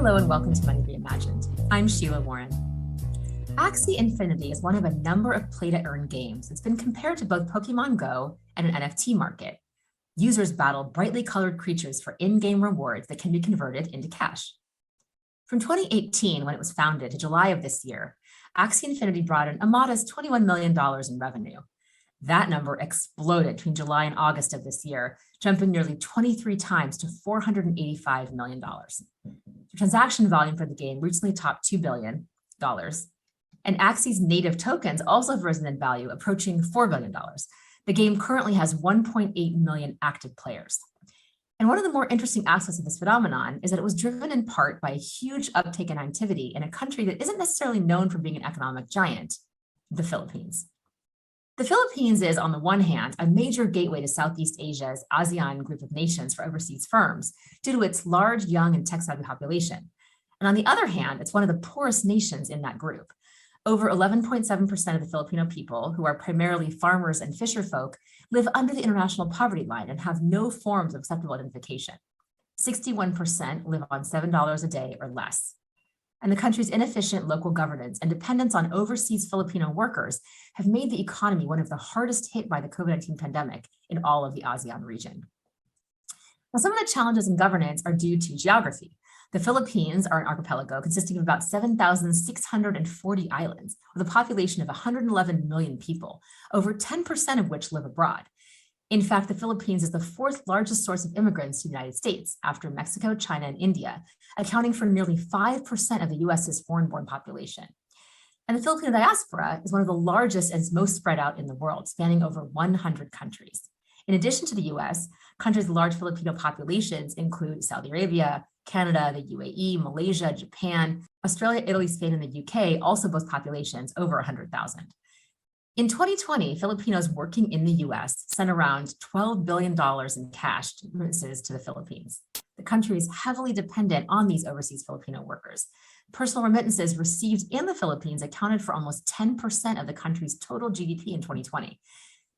Hello and welcome to Money Reimagined. I'm Sheila Warren. Axie Infinity is one of a number of play-to-earn games that's been compared to both Pokemon Go and an NFT market. Users battle brightly colored creatures for in-game rewards that can be converted into cash. From 2018, when it was founded, to July of this year, Axie Infinity brought in a modest $21 million in revenue. That number exploded between July and August of this year, jumping nearly 23 times to $485 million. The transaction volume for the game recently topped $2 billion, and Axie's native tokens also have risen in value, approaching $4 billion. The game currently has 1.8 million active players. And one of the more interesting aspects of this phenomenon is that it was driven in part by a huge uptake in activity in a country that isn't necessarily known for being an economic giant, the Philippines. The Philippines is, on the one hand, a major gateway to Southeast Asia's ASEAN group of nations for overseas firms due to its large, young, and tech-savvy population. And on the other hand, it's one of the poorest nations in that group. Over 11.7% of the Filipino people, who are primarily farmers and fisher folk, live under the international poverty line and have no forms of acceptable identification. 61% live on $7 a day or less. And the country's inefficient local governance and dependence on overseas Filipino workers have made the economy one of the hardest hit by the COVID-19 pandemic in all of the ASEAN region. Now, some of the challenges in governance are due to geography. The Philippines are an archipelago consisting of about 7,640 islands with a population of 111 million people, over 10% of which live abroad. In fact, the Philippines is the fourth largest source of immigrants to the United States after Mexico, China, and India, accounting for nearly 5% of the US's foreign-born population. And the Filipino diaspora is one of the largest and most spread out in the world, spanning over 100 countries. In addition to the US, countries with large Filipino populations include Saudi Arabia, Canada, the UAE, Malaysia, Japan, Australia, Italy, Spain, and the UK also boast populations over 100,000. In 2020, Filipinos working in the US sent around $12 billion in cash remittances to the Philippines. The country is heavily dependent on these overseas Filipino workers. Personal remittances received in the Philippines accounted for almost 10% of the country's total GDP in 2020.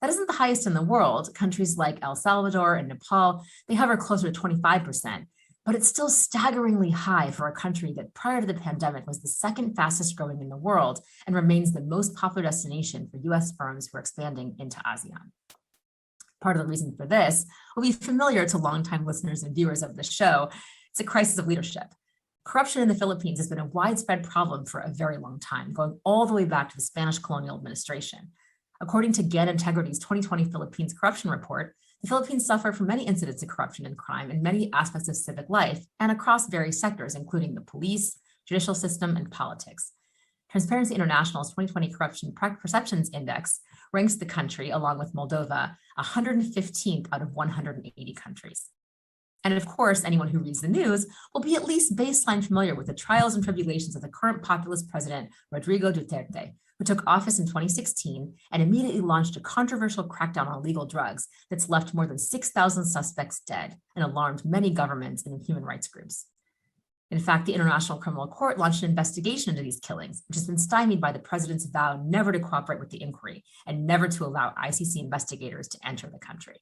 That isn't the highest in the world. Countries like El Salvador and Nepal, they hover closer to 25%. But it's still staggeringly high for a country that prior to the pandemic was the second fastest growing in the world and remains the most popular destination for US firms who are expanding into ASEAN. Part of the reason for this will be familiar to longtime listeners and viewers of the show. It's a crisis of leadership. Corruption in the Philippines has been a widespread problem for a very long time, going all the way back to the Spanish colonial administration. According to GAN Integrity's 2020 Philippines Corruption Report, the Philippines suffer from many incidents of corruption and crime in many aspects of civic life and across various sectors, including the police, judicial system, and politics. Transparency International's 2020 Corruption Perceptions Index ranks the country, along with Moldova, 115th out of 180 countries. And of course, anyone who reads the news will be at least baseline familiar with the trials and tribulations of the current populist president, Rodrigo Duterte, who took office in 2016 and immediately launched a controversial crackdown on illegal drugs that's left more than 6,000 suspects dead and alarmed many governments and human rights groups. In fact, the International Criminal Court launched an investigation into these killings, which has been stymied by the president's vow never to cooperate with the inquiry and never to allow ICC investigators to enter the country.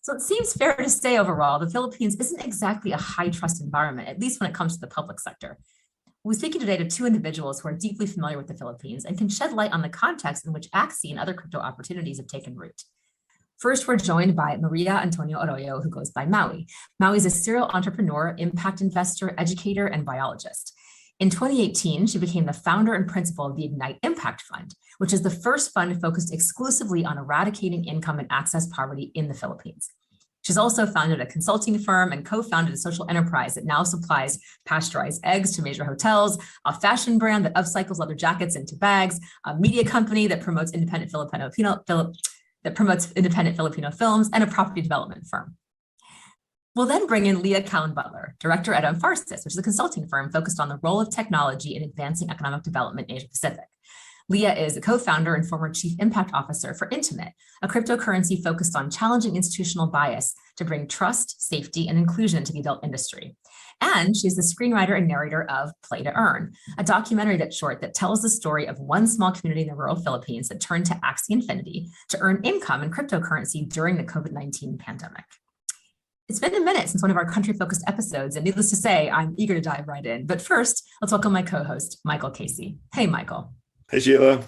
So it seems fair to say overall, the Philippines isn't exactly a high trust environment, at least when it comes to the public sector. We're speaking today to two individuals who are deeply familiar with the Philippines and can shed light on the context in which Axie and other crypto opportunities have taken root. First, we're joined by Maoi Arroyo, who goes by Maoi. Maoi is a serial entrepreneur, impact investor, educator, and biologist. In 2018, she became the founder and principal of the Ignite Impact Fund, which is the first fund focused exclusively on eradicating income and access poverty in the Philippines. She's also founded a consulting firm and co-founded a social enterprise that now supplies pasteurized eggs to major hotels, a fashion brand that upcycles leather jackets into bags, a media company that promotes independent Filipino films, and a property development firm. We'll then bring in Leah Callon-Butler, director at Emfarsis, which is a consulting firm focused on the role of technology in advancing economic development in Asia Pacific. Leah is a co-founder and former chief impact officer for Intimate, a cryptocurrency focused on challenging institutional bias to bring trust, safety, and inclusion to the adult industry. And she's the screenwriter and narrator of Play to Earn, a documentary that's short that tells the story of one small community in the rural Philippines that turned to Axie Infinity to earn income in cryptocurrency during the COVID-19 pandemic. It's been a minute since one of our country-focused episodes, and needless to say, I'm eager to dive right in. But first, let's welcome my co-host, Michael Casey. Hey, Michael. Hey, Sheila.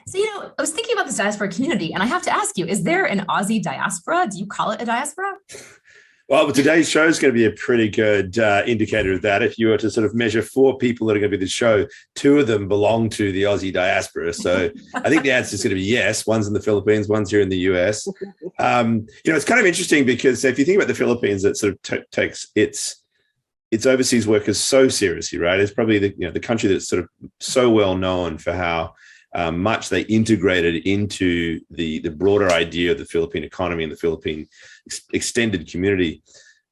So, I was thinking about this diaspora community, and I have to ask you, is there an Aussie diaspora? Do you call it a diaspora? Well, today's show is going to be a pretty good indicator of that. If you were to sort of measure 4 people that are going to be the show, 2 of them belong to the Aussie diaspora. So I think the answer is going to be yes. One's in the Philippines, one's here in the US. It's kind of interesting because if you think about the Philippines, it sort of takes its overseas workers so seriously, right? It's probably the country that's sort of so well known for how much they integrated into the broader idea of the Philippine economy and the Philippine extended community.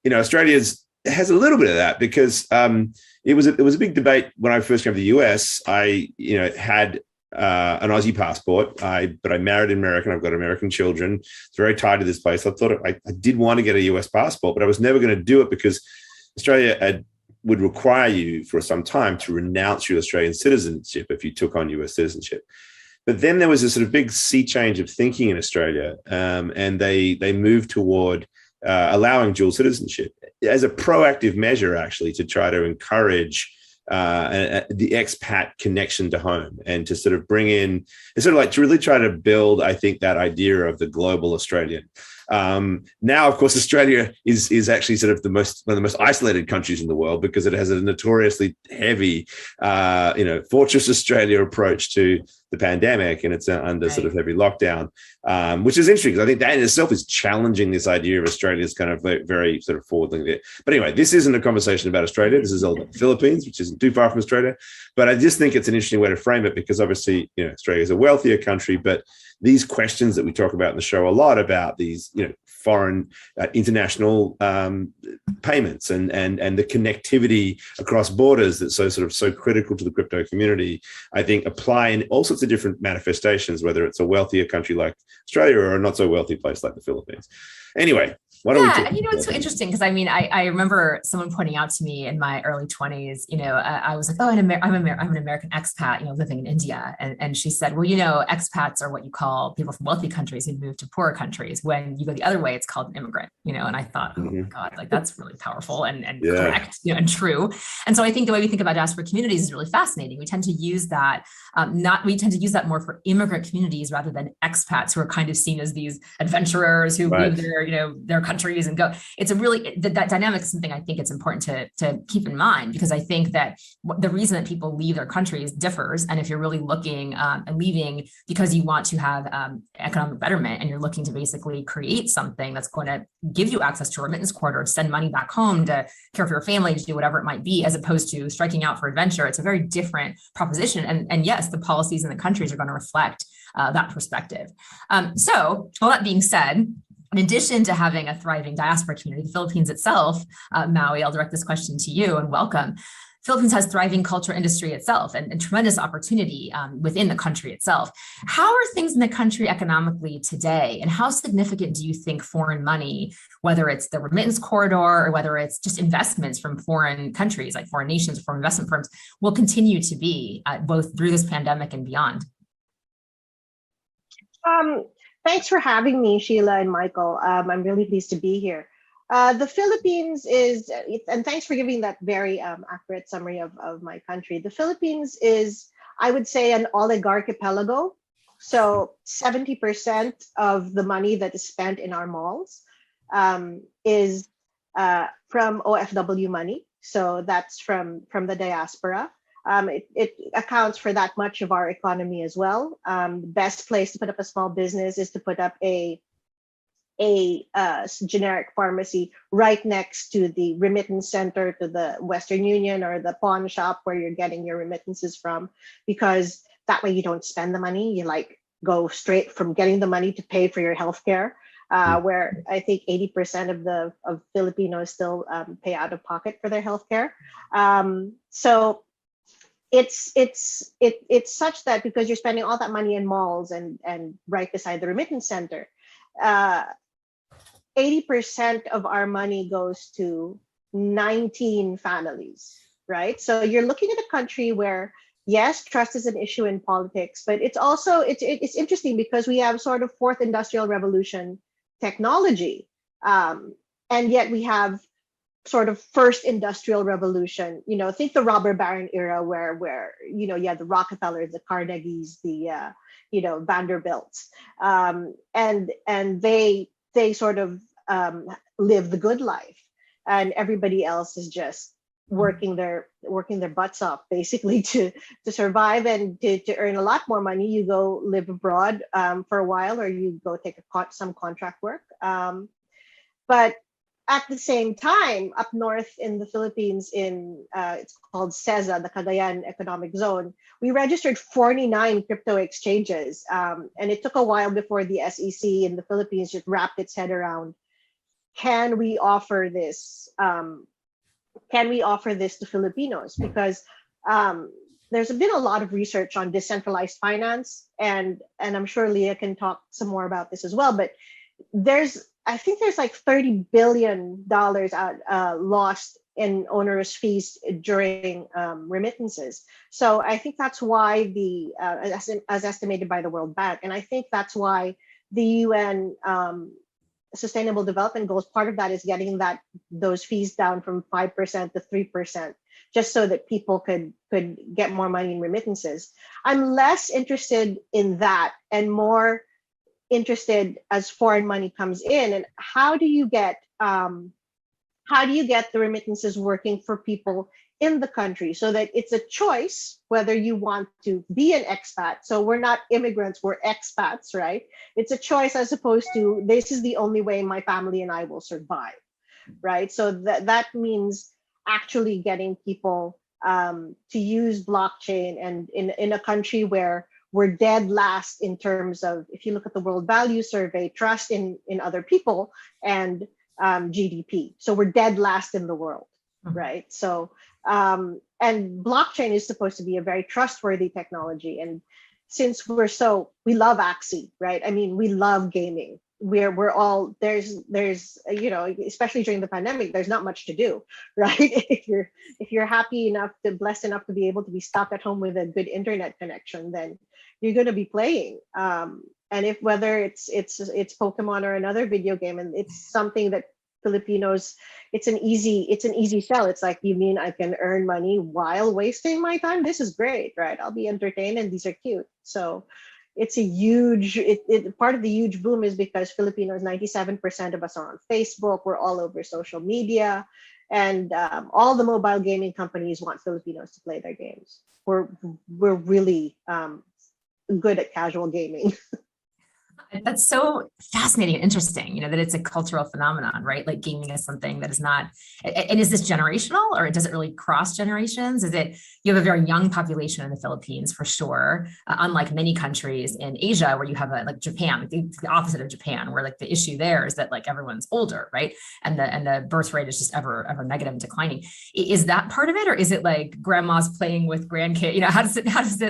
Australia has a little bit of that because it was a big debate when I first came to the US. I had an Aussie passport, but I married an American. I've got American children. It's very tied to this place. I thought I did want to get a US passport, but I was never going to do it because Australia would require you for some time to renounce your Australian citizenship if you took on US citizenship. But then there was a sort of big sea change of thinking in Australia, and they moved toward allowing dual citizenship as a proactive measure, actually, to try to encourage the expat connection to home and to sort of bring in, it's sort of like to really try to build, I think, that idea of the global Australian. Now, of course, Australia is actually sort of one of the most isolated countries in the world because it has a notoriously heavy, Fortress Australia approach to the pandemic, and it's under sort of heavy lockdown, which is interesting because I think that in itself is challenging this idea of Australia's kind of very sort of forward-looking. But anyway, this isn't a conversation about Australia. This is all about the Philippines, which isn't too far from Australia. But I just think it's an interesting way to frame it because obviously, Australia is a wealthier country, but these questions that we talk about in the show a lot about these, foreign international payments and the connectivity across borders that's so critical to the crypto community, I think apply in all sorts of different manifestations, whether it's a wealthier country like Australia or a not so wealthy place like the Philippines. Anyway, why don't we talk about it's so interesting because I remember someone pointing out to me in my early 20s, I was like, oh, I'm an American expat, living in India. And she said, well, expats are what you call people from wealthy countries who move to poorer countries. When you go the other way, it's called an immigrant, and I thought, oh my God, like that's really powerful and correct, and true. And so I think the way we think about diaspora communities is really fascinating. We tend to use that, more for immigrant communities rather than expats who are kind of seen as these adventurers who leave their countries and go. It's a really, that dynamic is something I think it's important to keep in mind, because I think that the reason that people leave their countries differs. And if you're really looking and leaving because you want to have economic betterment and you're looking to basically create something that's going to give you access to a remittance corridor, send money back home to care for your family, to do whatever it might be, as opposed to striking out for adventure, it's a very different proposition. And yes, the policies in the countries are going to reflect that perspective. So all that being said, in addition to having a thriving diaspora community, the Philippines itself, Maoi, I'll direct this question to you and welcome. Philippines has thriving culture industry itself and tremendous opportunity within the country itself. How are things in the country economically today? And how significant do you think foreign money, whether it's the remittance corridor or whether it's just investments from foreign countries, like foreign nations, foreign investment firms, will continue to be both through this pandemic and beyond? Thanks for having me, Sheila and Michael. I'm really pleased to be here. The Philippines is, and thanks for giving that very accurate summary of my country. The Philippines is, I would say, an oligarchipelago. So 70% of the money that is spent in our malls is from OFW money. So that's from the diaspora. It accounts for that much of our economy as well. The best place to put up a small business is to put up a generic pharmacy right next to the remittance center, to the Western Union or the pawn shop where you're getting your remittances from, because that way you don't spend the money. You go straight from getting the money to pay for your healthcare, where I think 80% of Filipinos still pay out of pocket for their healthcare. So it's such that because you're spending all that money in malls and right beside the remittance center, 80% of our money goes to 19 families, right? So you're looking at a country where, yes, trust is an issue in politics, but it's also, it's interesting because we have sort of fourth industrial revolution technology. and yet we have sort of first industrial revolution. Think the robber baron era, where you had the Rockefellers, the Carnegies, the Vanderbilts, and they sort of live the good life, and everybody else is just working their butts off basically to survive and to earn a lot more money. You go live abroad for a while, or you go take some contract work. But at the same time, up north in the Philippines, it's called CEZA, the Cagayan Economic Zone, we registered 49 crypto exchanges, and it took a while before the SEC in the Philippines just wrapped its head around, can we offer this? Can we offer this to Filipinos? Because there's been a lot of research on decentralized finance, and I'm sure Leah can talk some more about this as well. But I think there's like $30 billion lost in onerous fees during remittances. So I think that's why as estimated by the World Bank, and I think that's why the UN Sustainable Development Goals, part of that is getting those fees down from 5% to 3%, just so that people could get more money in remittances. I'm less interested in that and more interested as foreign money comes in, and how do you get the remittances working for people in the country, so that it's a choice whether you want to be an expat. So we're not immigrants, we're expats, right? It's a choice as opposed to, this is the only way my family and I will survive, right? So that means actually getting people to use blockchain, and in a country where we're dead last in terms of, if you look at the World Value Survey, trust in other people and GDP. So we're dead last in the world, right? So, and blockchain is supposed to be a very trustworthy technology. And since we love Axie, right? I mean, we love gaming. We're all, there's especially during the pandemic, there's not much to do, right? If you're blessed enough to be able to be stuck at home with a good internet connection, then you're going to be playing. And whether it's Pokemon or another video game, and it's something that Filipinos, it's an easy sell. It's like, you mean I can earn money while wasting my time? This is great, right? I'll be entertained, and these are cute. So it's a huge, part of the huge boom is because Filipinos, 97% of us are on Facebook. We're all over social media, and all the mobile gaming companies want Filipinos to play their games. We're really good at casual gaming. That's so fascinating and interesting, that it's a cultural phenomenon, right? Like gaming is something that is not, and is this generational, or does it really cross generations? You have a very young population in the Philippines for sure, unlike many countries in Asia where you have like Japan, the opposite of Japan, where like the issue there is that like everyone's older, right? And the birth rate is just ever negative and declining. Is that part of it? Or is it like grandma's playing with grandkids?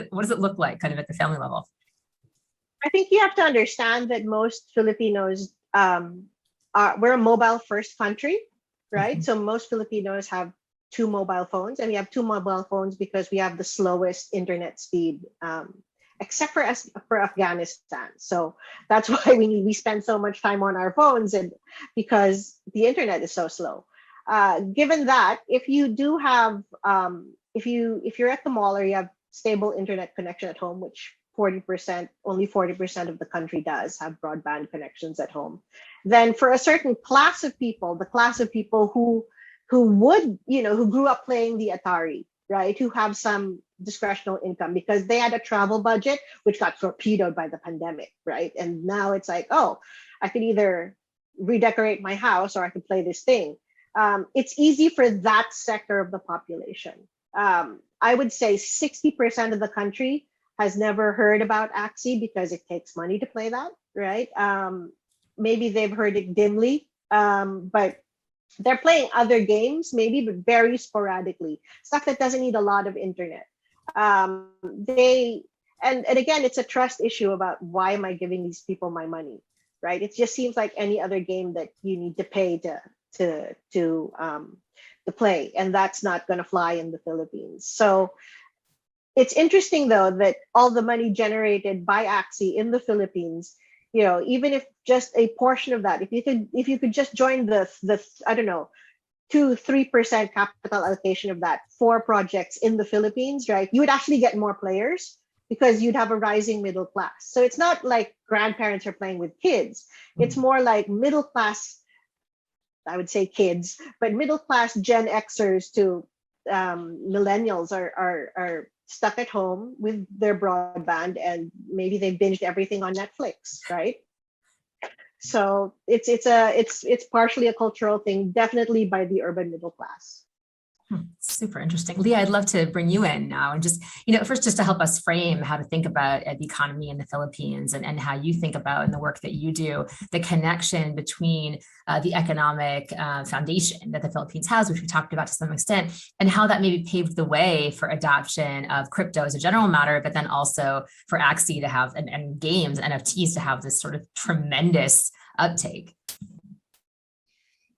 What does it look like kind of at the family level? I think you have to understand that most Filipinos, we're a mobile first country, right? Mm-hmm. So most Filipinos have 2 mobile phones, and we have 2 mobile phones because we have the slowest internet speed, except for Afghanistan. So that's why we spend so much time on our phones, and because the internet is so slow. Given that, if you do have, if you're at the mall, or you have stable internet connection at home, which only 40% of the country does have broadband connections at home, then for a certain class of people, the class of people who grew up playing the Atari, right, who have some discretionary income because they had a travel budget which got torpedoed by the pandemic, right? And now it's like, oh, I could either redecorate my house or I could play this thing. It's easy for that sector of the population. I would say 60% of the country has never heard about Axie because it takes money to play that, right? Maybe they've heard it dimly, but they're playing other games, maybe, but very sporadically. Stuff that doesn't need a lot of internet. And again, it's a trust issue about, why am I giving these people my money, right? It just seems like any other game that you need to pay to play, and that's not going to fly in the Philippines. So it's interesting, though, that all the money generated by Axie in the Philippines even if just a portion of that, if you could just join the I don't know, 2-3% capital allocation of that for projects in the Philippines, right? You would actually get more players because you'd have a rising middle class. So it's not like grandparents are playing with kids. It's more like middle class, I would say kids, but middle class Gen Xers to millennials are stuck at home with their broadband, and maybe they binged everything on Netflix, right? So it's partially a cultural thing, definitely by the urban middle class. Super interesting. Leah, I'd love to bring you in now and just, first just to help us frame how to think about the economy in the Philippines and how you think about in the work that you do, the connection between the economic foundation that the Philippines has, which we talked about to some extent, and how that maybe paved the way for adoption of crypto as a general matter, but then also for Axie to have, and games, NFTs to have this sort of tremendous uptake.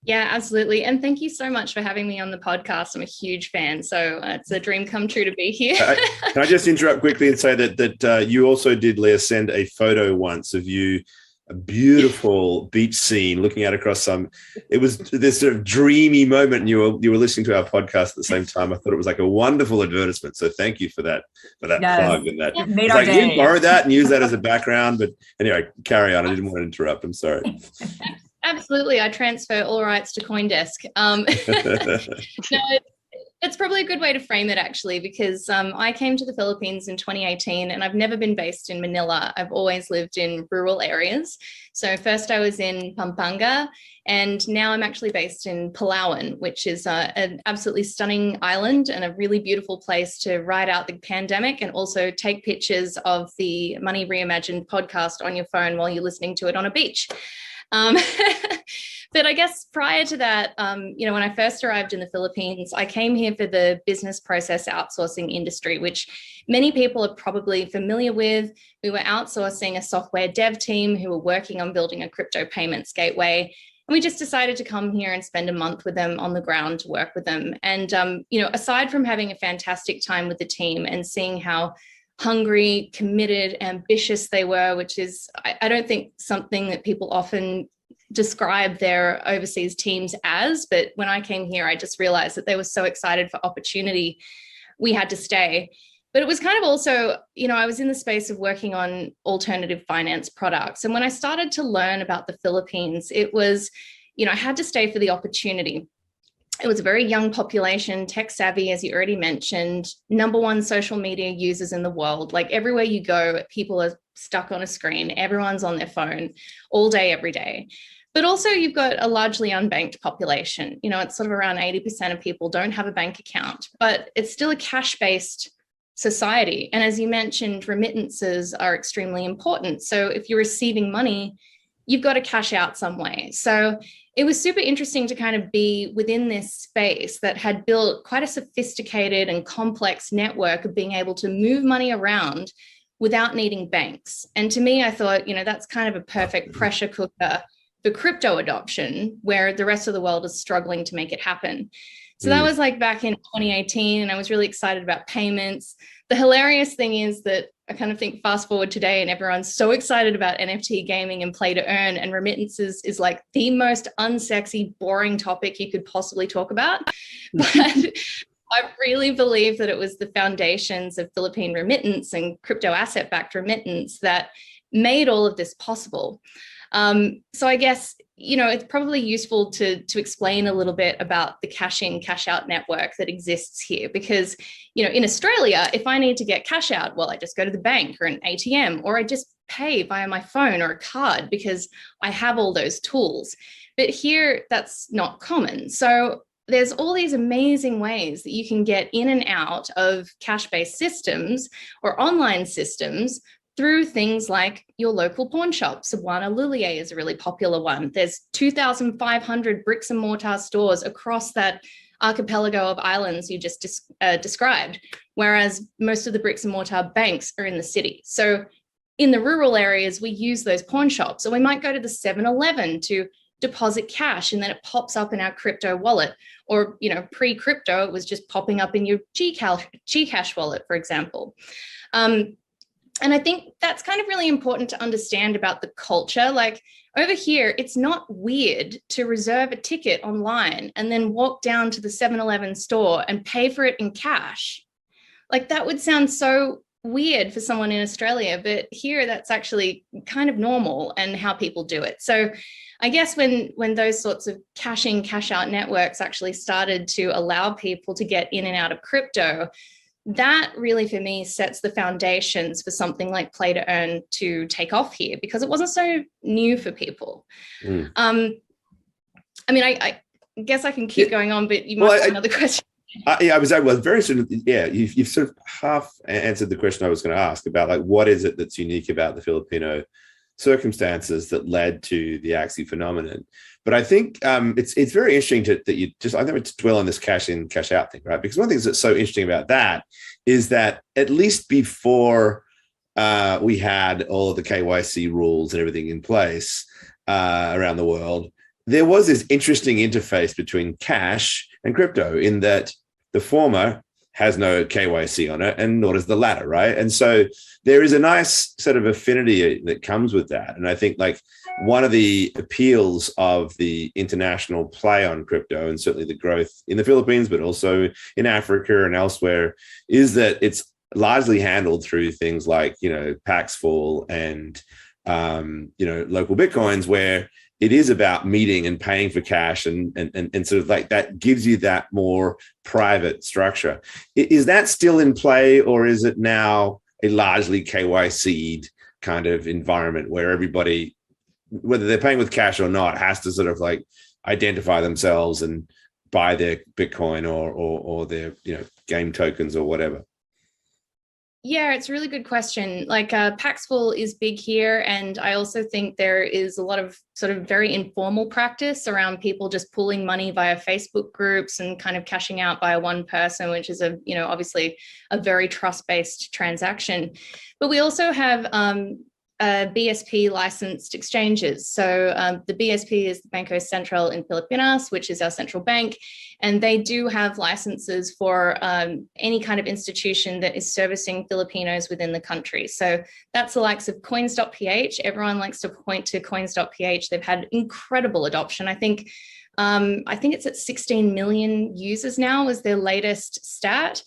Yeah, absolutely. And thank you so much for having me on the podcast. I'm a huge fan. So it's a dream come true to be here. Can I just interrupt quickly and say that you also did, Leah, send a photo once of you, a beautiful beach scene looking out across it was this sort of dreamy moment, and you were listening to our podcast at the same time. I thought it was like a wonderful advertisement. So thank you for that plug and that. Yeah, made our day. You borrow that and use that as a background. But anyway, carry on. I didn't want to interrupt. I'm sorry. Absolutely. I transfer all rights to CoinDesk. No, it's probably a good way to frame it, actually, because I came to the Philippines in 2018 and I've never been based in Manila. I've always lived in rural areas. So first I was in Pampanga, and now I'm actually based in Palawan, which is an absolutely stunning island and a really beautiful place to ride out the pandemic and also take pictures of the Money Reimagined podcast on your phone while you're listening to it on a beach. But I guess prior to that, when I first arrived in the Philippines, I came here for the business process outsourcing industry, which many people are probably familiar with. We were outsourcing a software dev team who were working on building a crypto payments gateway. And we just decided to come here and spend a month with them on the ground to work with them. And, aside from having a fantastic time with the team and seeing how hungry, committed, ambitious they were, which is, I don't think something that people often describe their overseas teams as, but when I came here, I just realized that they were so excited for opportunity, we had to stay. But it was kind of also, I was in the space of working on alternative finance products. And when I started to learn about the Philippines, it was, I had to stay for the opportunity. It was a very young population, tech savvy, as you already mentioned, #1 social media users in the world. Like everywhere you go, people are stuck on a screen. Everyone's on their phone all day, every day. But also you've got a largely unbanked population. It's sort of around 80% of people don't have a bank account, but it's still a cash-based society. And as you mentioned, remittances are extremely important. So if you're receiving money, you've got to cash out some way. So it was super interesting to kind of be within this space that had built quite a sophisticated and complex network of being able to move money around without needing banks. And to me, I thought, that's kind of a perfect pressure cooker for crypto adoption, where the rest of the world is struggling to make it happen. So that was like back in 2018, and I was really excited about payments. The hilarious thing is that I kind of think fast forward today and everyone's so excited about NFT gaming and play to earn, and remittances is like the most unsexy, boring topic you could possibly talk about. But I really believe that it was the foundations of Philippine remittance and crypto asset-backed remittance that made all of this possible. So I guess, it's probably useful to explain a little bit about the cash in, cash out network that exists here, because, in Australia, if I need to get cash out, well, I just go to the bank or an ATM, or I just pay via my phone or a card because I have all those tools. But here, that's not common. So there's all these amazing ways that you can get in and out of cash-based systems or online systems through things like your local pawn shop. Cebuana Lilier is a really popular one. There's 2,500 bricks and mortar stores across that archipelago of islands you just described, whereas most of the bricks and mortar banks are in the city. So in the rural areas, we use those pawn shops, or we might go to the 7-Eleven to deposit cash, and then it pops up in our crypto wallet. Or, pre-crypto, it was just popping up in your Gcash wallet, for example. And I think that's kind of really important to understand about the culture. Like over here, it's not weird to reserve a ticket online and then walk down to the 7-Eleven store and pay for it in cash. Like that would sound so weird for someone in Australia, but here that's actually kind of normal and how people do it. So I guess when those sorts of cash in, cash out networks actually started to allow people to get in and out of crypto, that really for me sets the foundations for something like play to earn to take off here, because it wasn't so new for people. I mean, I guess I can keep going on, but you might have another question. I was very sort of, you've sort of half answered the question I was going to ask about, like, what is it that's unique about the Filipino circumstances that led to the Axie phenomenon. But I think it's very interesting that you just, I never dwell on this cash in, cash out thing, right? Because one of the things that's so interesting about that is that at least before we had all of the KYC rules and everything in place around the world, there was this interesting interface between cash and crypto in that the former has no KYC on it, and nor does the latter, right? And so there is a nice sort of affinity that comes with that. And I think like one of the appeals of the international play on crypto, and certainly the growth in the Philippines, but also in Africa and elsewhere, is that it's largely handled through things like, Paxful and, local Bitcoins, where it is about meeting and paying for cash and sort of like that gives you that more private structure. Is that still in play, or is it now a largely KYC'd kind of environment where everybody, whether they're paying with cash or not, has to sort of like identify themselves and buy their Bitcoin or their, game tokens or whatever? Yeah, it's a really good question. Like Paxful is big here. And I also think there is a lot of sort of very informal practice around people just pulling money via Facebook groups and kind of cashing out via one person, which is obviously a very trust-based transaction. But we also have BSP licensed exchanges. So the BSP is the Banco Central in Filipinas, which is our central bank. And they do have licenses for any kind of institution that is servicing Filipinos within the country. So that's the likes of coins.ph. Everyone likes to point to coins.ph. They've had incredible adoption. I think it's at 16 million users now is their latest stat.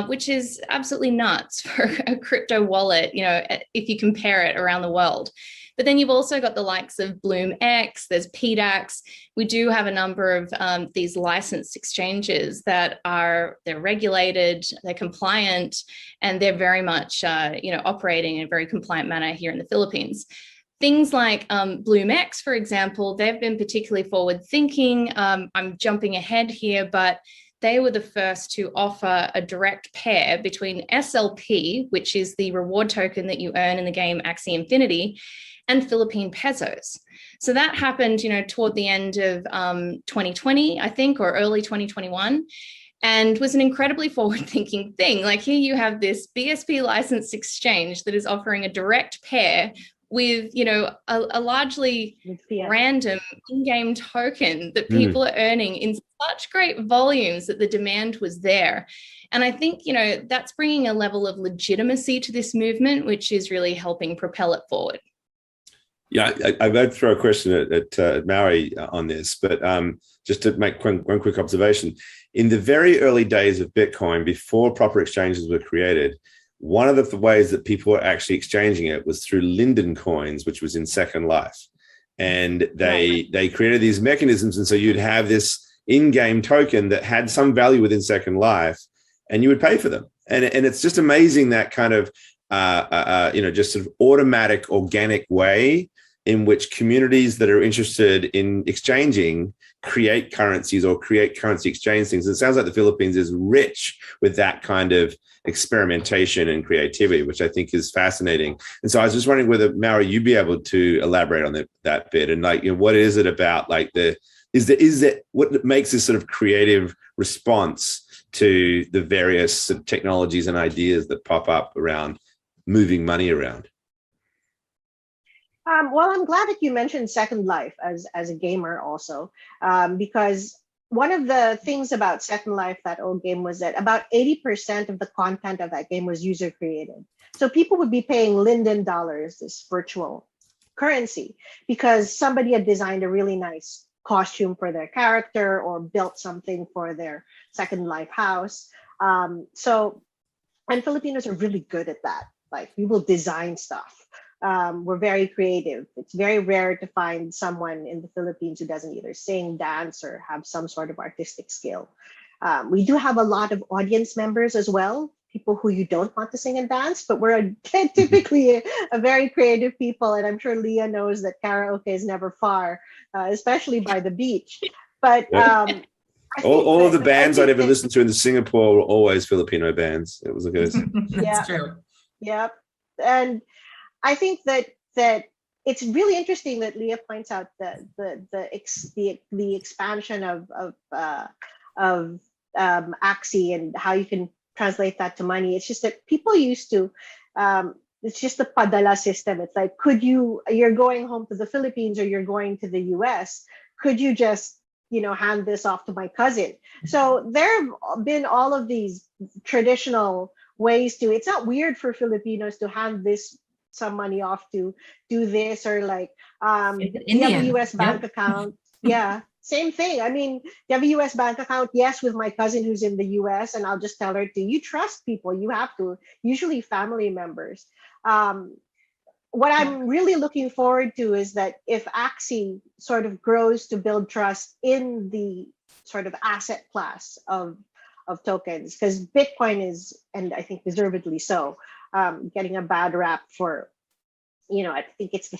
Which is absolutely nuts for a crypto wallet, if you compare it around the world. But then you've also got the likes of BloomX, there's PDAX. We do have a number of these licensed exchanges that they're regulated, they're compliant, and they're very much, operating in a very compliant manner here in the Philippines. Things like BloomX, for example, they've been particularly forward thinking. I'm jumping ahead here, but they were the first to offer a direct pair between SLP, which is the reward token that you earn in the game Axie Infinity, and Philippine pesos. So that happened, toward the end of 2020, I think, or early 2021, and was an incredibly forward-thinking thing. Like here you have this BSP licensed exchange that is offering a direct pair with, a largely random in-game token that people are earning in such great volumes that the demand was there. And I think, that's bringing a level of legitimacy to this movement, which is really helping propel it forward. Yeah, I would throw a question at Maoi on this, but just to make one quick observation. In the very early days of Bitcoin, before proper exchanges were created, one of the ways that people were actually exchanging it was through Linden coins, which was in Second Life. And they created these mechanisms. And so you'd have this in-game token that had some value within Second Life, and you would pay for them. And it's just amazing that kind of, just sort of automatic, organic way in which communities that are interested in exchanging create currencies or create currency exchange things. It sounds like the Philippines is rich with that kind of experimentation and creativity, which I think is fascinating. And so I was just wondering whether, Maoi, you'd be able to elaborate on that bit, and like, what is it about, like what makes this sort of creative response to the various technologies and ideas that pop up around moving money around? Well, I'm glad that you mentioned Second Life as a gamer also, because one of the things about Second Life, that old game, was that about 80% of the content of that game was user created. So people would be paying Linden dollars, this virtual currency, because somebody had designed a really nice costume for their character or built something for their Second Life house. And Filipinos are really good at that. Like, we will design stuff. We're very creative. It's very rare to find someone in the Philippines who doesn't either sing, dance, or have some sort of artistic skill. We do have a lot of audience members as well, people who you don't want to sing and dance, but we're typically a very creative people. And I'm sure Leah knows that karaoke is never far, especially by the beach. But all of the bands I'd ever listened to in Singapore were always Filipino bands. It was a good. That's true. Yeah. And I think that it's really interesting that Leah points out the expansion of Axie and how you can translate that to money. It's just that people used to, it's just the padala system. It's like, you're going home to the Philippines or you're going to the US, could you just, hand this off to my cousin? So there have been all of these traditional ways to, it's not weird for Filipinos to hand some money off to do this, or like, you have a US bank account. Yeah, same thing. I mean, you have a US bank account, yes, with my cousin who's in the US, and I'll just tell her you trust people, you have to, usually family members. What I'm really looking forward to is that if Axie sort of grows to build trust in the sort of asset class of tokens, because Bitcoin is, and I think deservedly so, getting a bad rap for, I think it's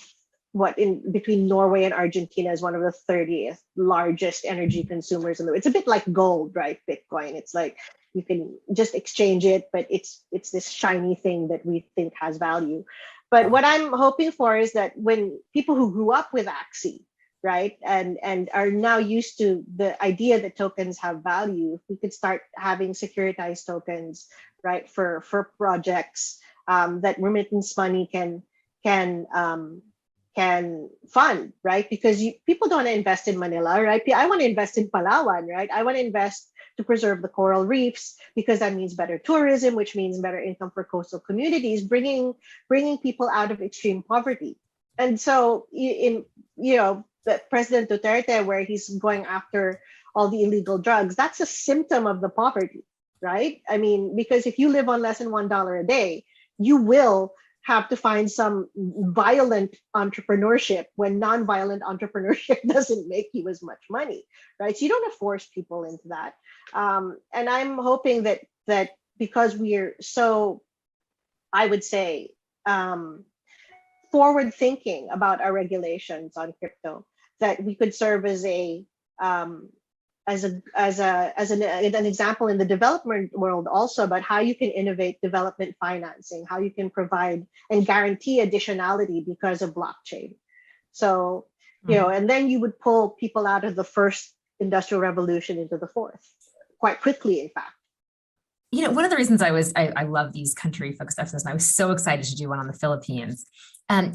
in between Norway and Argentina is one of the 30th largest energy consumers in the world. It's a bit like gold, right? Bitcoin. It's like you can just exchange it, but it's this shiny thing that we think has value. But what I'm hoping for is that when people who grew up with Axie, right, and are now used to the idea that tokens have value, if we could start having securitized tokens, right, for projects that remittance money can fund, right? Because people don't want to invest in Manila, right? I want to invest in Palawan, right? I want to invest to preserve the coral reefs, because that means better tourism, which means better income for coastal communities, bringing people out of extreme poverty. And so President Duterte, where he's going after all the illegal drugs, that's a symptom of the poverty, right? I mean, because if you live on less than $1 a day, you will have to find some violent entrepreneurship when non-violent entrepreneurship doesn't make you as much money, right? So you don't want to force people into that. And I'm hoping that because we're so, I would say, forward thinking about our regulations on crypto, that we could serve as an example in the development world also about how you can innovate development financing, how you can provide and guarantee additionality because of blockchain. So, and then you would pull people out of the first industrial revolution into the fourth quite quickly, in fact. One of the reasons I love these country-focused episodes, and I was so excited to do one on the Philippines,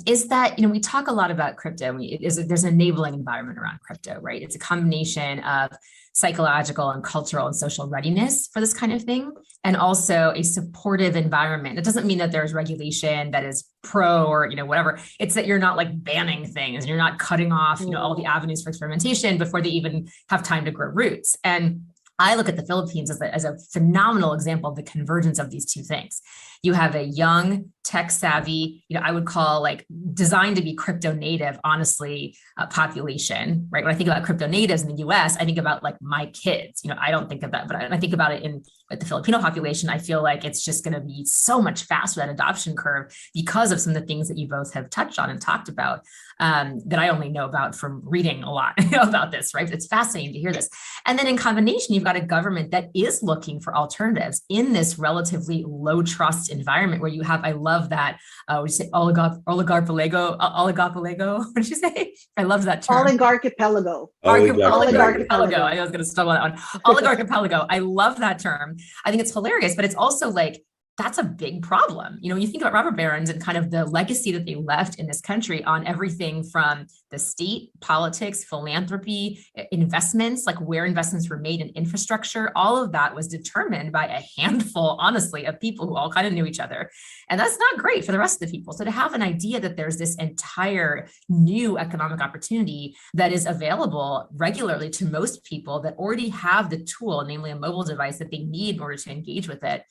is that, we talk a lot about crypto. There's an enabling environment around crypto, right? It's a combination of psychological and cultural and social readiness for this kind of thing, and also a supportive environment. It doesn't mean that there's regulation that is pro or, whatever. It's that you're not like banning things, and you're not cutting off, all the avenues for experimentation before they even have time to grow roots. And I look at the Philippines as a phenomenal example of the convergence of these two things. You have a young, tech savvy, I would call like designed to be crypto native, honestly, population, right? When I think about crypto natives in the US, I think about like my kids, I don't think of that, but I think about it in the Filipino population. I feel like it's just going to be so much faster, that adoption curve, because of some of the things that you both have touched on and talked about, that I only know about from reading a lot about this, right? It's fascinating to hear this. And then in combination, you've got a government that is looking for alternatives in this relatively low trust environment where you have, I love that, what did you say, oligarchipelago? What did you say? I love that term. Oligarchipelago. Oligarchipelago. I was going to struggle on that one. Oligarchipelago. I love that term. I think it's hilarious, but it's also like that's a big problem. You know, when you think about robber barons and kind of the legacy that they left in this country on everything from the state, politics, philanthropy, investments, like where investments were made in infrastructure, all of that was determined by a handful, honestly, of people who all kind of knew each other. And that's not great for the rest of the people. So to have an idea that there's this entire new economic opportunity that is available regularly to most people that already have the tool, namely a mobile device that they need in order to engage with it,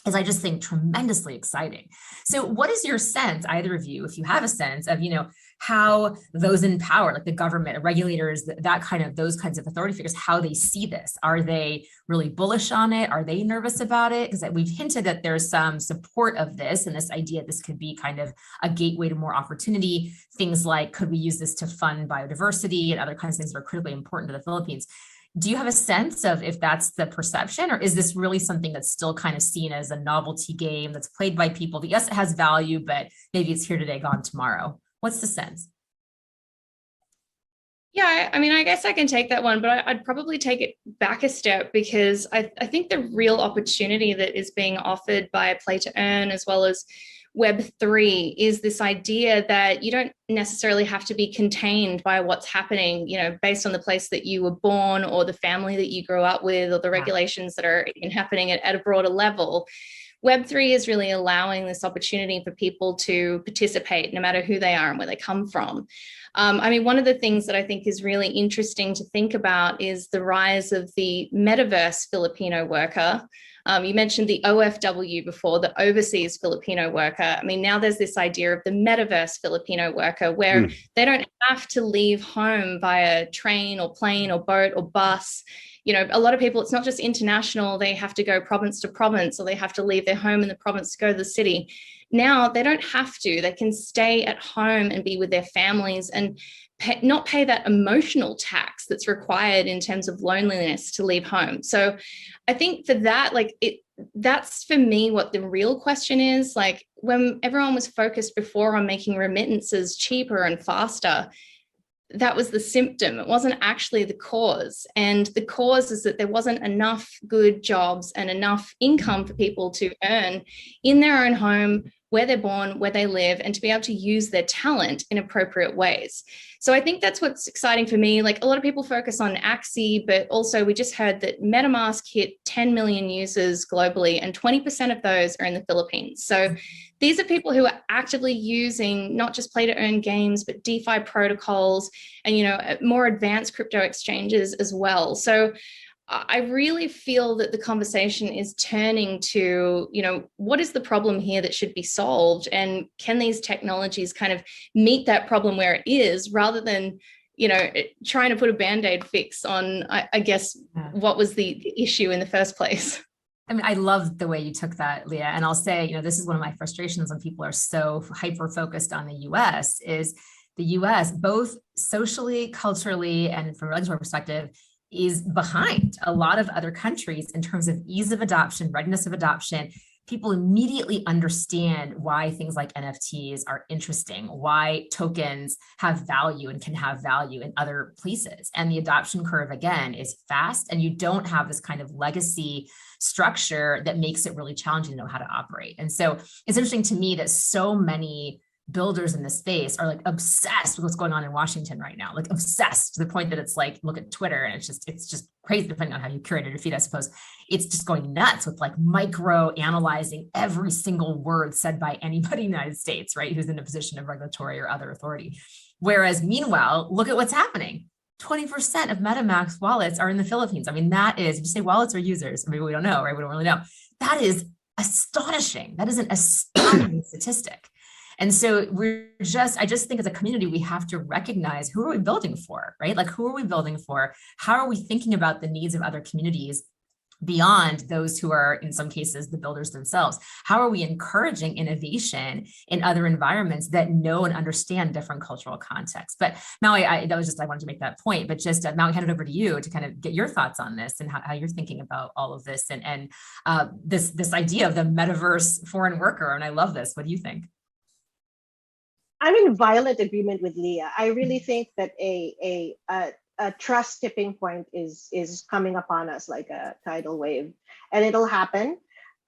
is, I just think, tremendously exciting. So what is your sense, either of you, if you have a sense of, you know, how those in power, like the government, regulators, that kind of, those kinds of authority figures, how they see this? Are they really bullish on it? Are they nervous about it? Because we've hinted that there's some support of this and this idea this could be kind of a gateway to more opportunity. Things like, could we use this to fund biodiversity and other kinds of things that are critically important to the Philippines? Do you have a sense of if that's the perception, or is this really something that's still kind of seen as a novelty game that's played by people that, yes, it has value, but maybe it's here today, gone tomorrow? What's the sense? Yeah, I mean, I guess I can take that one, but I'd probably take it back a step, because I think the real opportunity that is being offered by play to earn as well as Web3 is this idea that you don't necessarily have to be contained by what's happening, you know, based on the place that you were born or the family that you grew up with or the regulations that are happening at a broader level. Web3 is really allowing this opportunity for people to participate no matter who they are and where they come from. I mean, one of the things that I think is really interesting to think about is the rise of the metaverse Filipino worker. You mentioned the OFW before, the overseas Filipino worker. I mean, now there's this idea of the metaverse Filipino worker where they don't have to leave home via train or plane or boat or bus. You know, a lot of people, it's not just international, they have to go province to province, or they have to leave their home in the province to go to the city. Now they don't have to, they can stay at home and be with their families and not pay that emotional tax that's required in terms of loneliness to leave home. So I think for that, like that's for me what the real question is. Like, when everyone was focused before on making remittances cheaper and faster, that was the symptom. It wasn't actually the cause. And the cause is that there wasn't enough good jobs and enough income for people to earn in their own home, where they're born, where they live, and to be able to use their talent in appropriate ways. So I think that's what's exciting for me. Like, a lot of people focus on Axie, but also we just heard that MetaMask hit 10 million users globally, and 20% of those are in the Philippines. So these are people who are actively using not just play to earn games, but DeFi protocols and, you know, more advanced crypto exchanges as well. So I really feel that the conversation is turning to, you know, what is the problem here that should be solved? And can these technologies kind of meet that problem where it is, rather than, you know, trying to put a Band-Aid fix on, I guess, what was the issue in the first place? I mean, I love the way you took that, Leah. And I'll say, you know, this is one of my frustrations when people are so hyper-focused on the US, is the US, both socially, culturally, and from a regulatory perspective, is behind a lot of other countries in terms of ease of adoption, readiness of adoption. People immediately understand why things like NFTs are interesting, why tokens have value and can have value in other places. And the adoption curve, again, is fast, and you don't have this kind of legacy structure that makes it really challenging to know how to operate. And so it's interesting to me that so many builders in this space are like obsessed with what's going on in Washington right now, like obsessed to the point that it's like, look at Twitter and it's just crazy, depending on how you curate your feed, I suppose. It's just going nuts with like micro analyzing every single word said by anybody in the United States, right, who's in a position of regulatory or other authority. Whereas meanwhile, look at what's happening. 20% of MetaMask wallets are in the Philippines. I mean, that is, if you say wallets or users, I mean, we don't know, right? We don't really know. That is astonishing. That is an astounding statistic. And so I just think as a community, we have to recognize, who are we building for, right? Like, who are we building for? How are we thinking about the needs of other communities beyond those who are, in some cases, the builders themselves? How are we encouraging innovation in other environments that know and understand different cultural contexts? But Maoi, I wanted to make that point, but just Maoi, hand it over to you to kind of get your thoughts on this and how you're thinking about all of this and this idea of the metaverse foreign worker. And I love this. What do you think? I'm in violent agreement with Leah. I really think that a trust tipping point is coming upon us like a tidal wave, and it'll happen.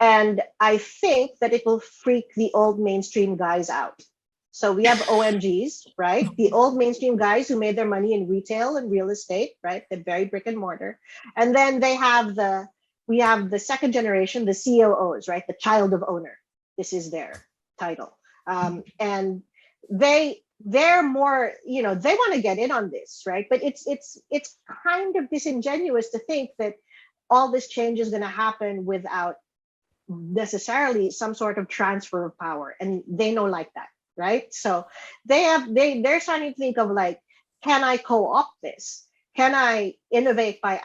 And I think that it will freak the old mainstream guys out. So we have OMGs, right? The old mainstream guys who made their money in retail and real estate, right? The very brick and mortar. And then we have the second generation, the COOs, right? The child of owner. This is their title. And they're more, they want to get in on this, right? But it's kind of disingenuous to think that all this change is going to happen without necessarily some sort of transfer of power, and they know like that, right? So they're starting to think of like, can I co-opt this? Can I innovate by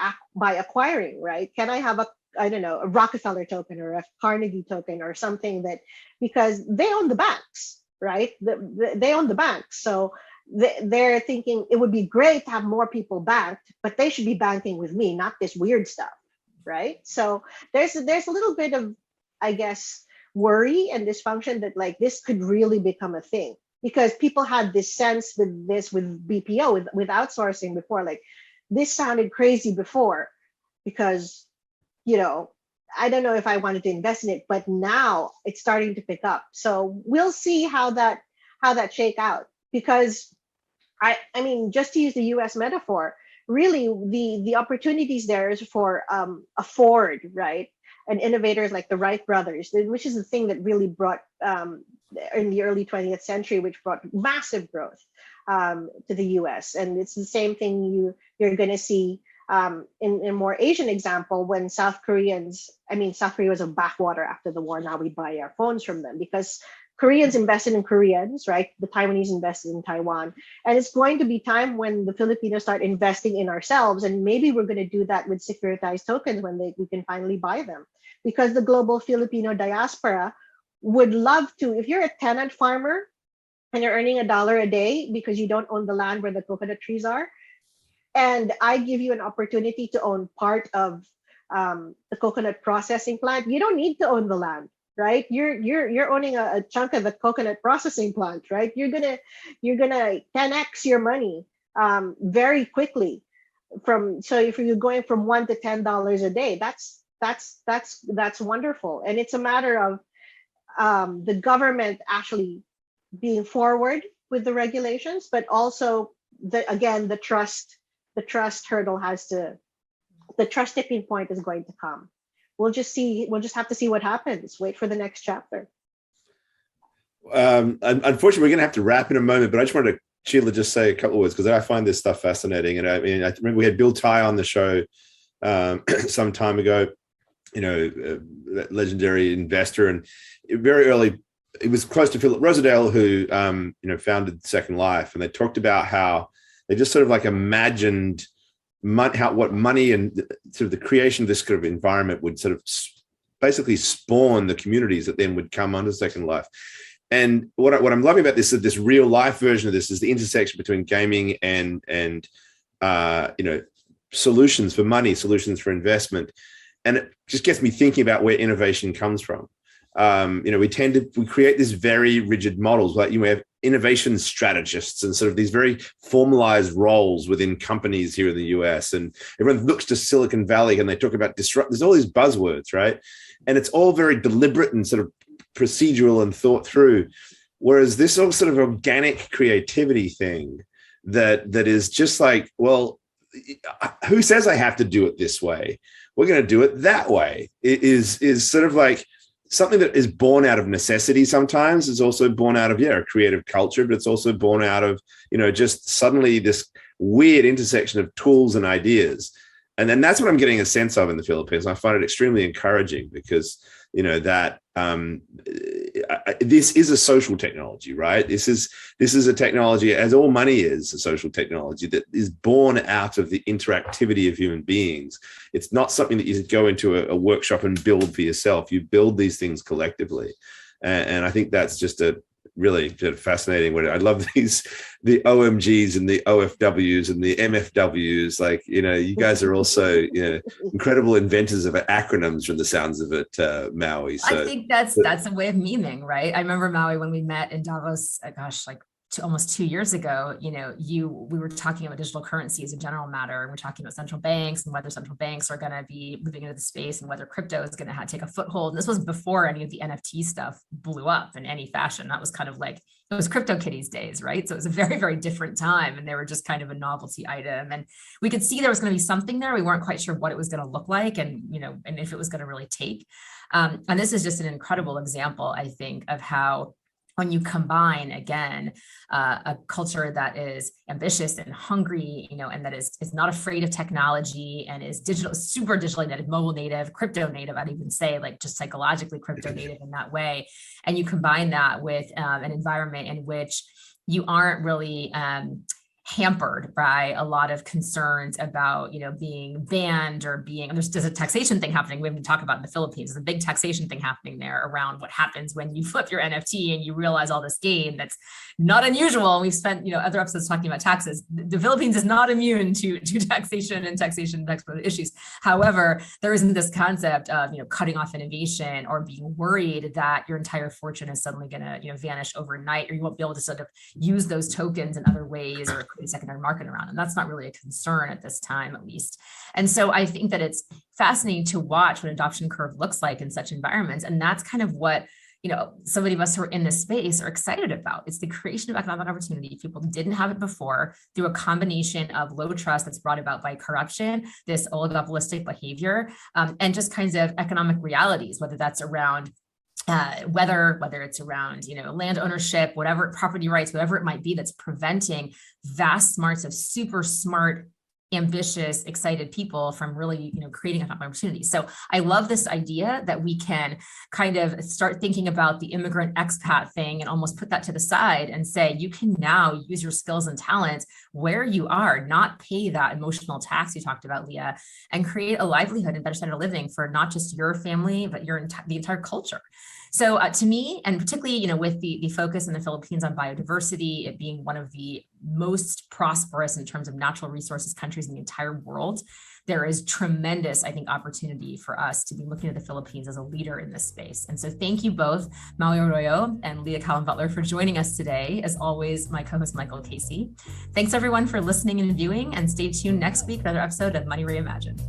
acquiring, right? Can I have a Rockefeller token or a Carnegie token or something that, because they own the banks, right? They own the banks. So they're thinking it would be great to have more people banked, but they should be banking with me, not this weird stuff, right? So there's a little bit of, I guess, worry and dysfunction that like this could really become a thing, because people had this sense with BPO, with outsourcing before, like this sounded crazy before because, I don't know if I wanted to invest in it, but now it's starting to pick up. So we'll see how that shake out, because I mean, just to use the US metaphor, really the opportunities there is for a Ford, right? And innovators like the Wright brothers, which is the thing that really brought in the early 20th century, which brought massive growth to the US. And it's the same thing you're going to see in a more Asian example when South Korea was a backwater after the war. Now we buy our phones from them because Koreans invested in Koreans, right? The Taiwanese invested in Taiwan. And it's going to be time when the Filipinos start investing in ourselves. And maybe we're going to do that with securitized tokens when we can finally buy them. Because the global Filipino diaspora would love to, if you're a tenant farmer and you're earning $1 a day because you don't own the land where the coconut trees are, and I give you an opportunity to own part of the coconut processing plant, you don't need to own the land, right? You're owning a chunk of the coconut processing plant, right? You're gonna 10x your money very quickly. So if you're going from $1 to $10 a day, that's wonderful. And it's a matter of the government actually being forward with the regulations, but also the trust hurdle the trust tipping point is going to come. We'll just have to see what happens. Wait for the next chapter. Unfortunately, we're going to have to wrap in a moment, but I just wanted to, Sheila, just say a couple of words because I find this stuff fascinating. And I mean, I remember we had Bill Ty on the show some time ago, that legendary investor, and very early, it was close to Philip Rosedale, who founded Second Life, and they talked about how they just sort of like imagined what money and sort of the creation of this kind of environment would sort of basically spawn the communities that then would come under Second Life. And what I'm loving about this real life version of this is the intersection between gaming and solutions for money, solutions for investment. And it just gets me thinking about where innovation comes from. We create these very rigid models, like we have innovation strategists and sort of these very formalized roles within companies here in the US. And everyone looks to Silicon Valley and they talk about disrupt. There's all these buzzwords, right? And it's all very deliberate and sort of procedural and thought through. Whereas this all sort of organic creativity thing that is just like, well, who says I have to do it this way? We're going to do it that way. It is sort of like something that is born out of necessity. Sometimes it's also born out of, a creative culture, but it's also born out of, just suddenly this weird intersection of tools and ideas. And then that's what I'm getting a sense of in the Philippines. I find it extremely encouraging because, this is a social technology, right? This is a technology, as all money is a social technology, that is born out of the interactivity of human beings. It's not something that you go into a workshop and build for yourself. You build these things collectively. And I think that's just a really fascinating word. I love the OMGs and the OFWs and the MFWs. Like, you guys are also, incredible inventors of acronyms from the sounds of it, Maoi. So I think that's a way of memeing, right? I remember Maoi when we met in Davos, gosh, like almost 2 years ago, we were talking about digital currency as a general matter, and we're talking about central banks and whether central banks are going to be moving into the space and whether crypto is going to take a foothold. And this was before any of the NFT stuff blew up in any fashion. That was kind of like, it was CryptoKitties days, right? So it was a very, very different time, and they were just kind of a novelty item. And we could see there was going to be something there. We weren't quite sure what it was going to look like, and and if it was going to really take. And this is just an incredible example, I think, of how when you combine, again, a culture that is ambitious and hungry, and that is not afraid of technology and is digital, super digitally native, mobile native, crypto native, I'd even say, like, just psychologically crypto native in that way. And you combine that with an environment in which you aren't really hampered by a lot of concerns about, being banned or there's a taxation thing happening. We haven't talked about in the Philippines. There's a big taxation thing happening there around what happens when you flip your NFT and you realize all this gain. That's not unusual. And we've spent, other episodes talking about taxes. The Philippines is not immune to taxation and tax issues. However, there isn't this concept of, cutting off innovation or being worried that your entire fortune is suddenly going to, vanish overnight, or you won't be able to sort of use those tokens in other ways or a secondary market around them. That's not really a concern at this time, at least. And so I think that it's fascinating to watch what adoption curve looks like in such environments. And that's kind of what, so many of us who are in this space are excited about. It's the creation of economic opportunity. People didn't have it before through a combination of low trust that's brought about by corruption, this oligopolistic behavior, and just kinds of economic realities, whether that's around whether it's around, land ownership, whatever, property rights, whatever it might be, that's preventing vast smarts of super smart, ambitious, excited people from really, creating an opportunity. So I love this idea that we can kind of start thinking about the immigrant expat thing and almost put that to the side and say, you can now use your skills and talents where you are, not pay that emotional tax you talked about, Leah, and create a livelihood and better standard of living for not just your family, but the entire culture. So to me, and particularly, with the focus in the Philippines on biodiversity, it being one of the most prosperous in terms of natural resources countries in the entire world, there is tremendous, I think, opportunity for us to be looking at the Philippines as a leader in this space. And so thank you both, Maoi Arroyo and Leah Callon-Butler, for joining us today. As always, my co-host, Michael Casey. Thanks everyone for listening and viewing, and stay tuned next week for another episode of Money Reimagined.